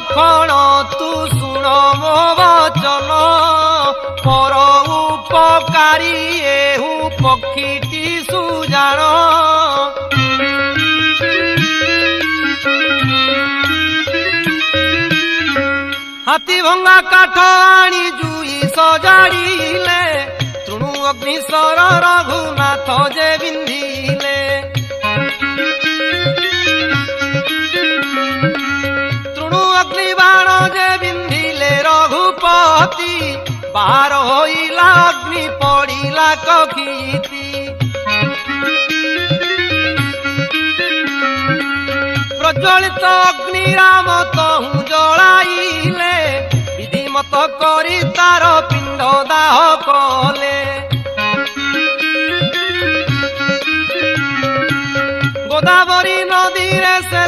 लक्षण तू शुण मो वचन पर उपकारी एहू पक्षीटी सुजाण हाथी भंगा काठ आनी जुई सजाड़िले तृणु अग्निस्वर रघुनाथ जे बिंधिले तृणु अग्निबाण जे बिंधिले रघुपति बाहर होइला अग्नि पड़िला कखीति प्रज्वलित अग्नि राम तहु जलाइले विधिमत करी तार पिंड दाह कले गोदावरी नदी रे से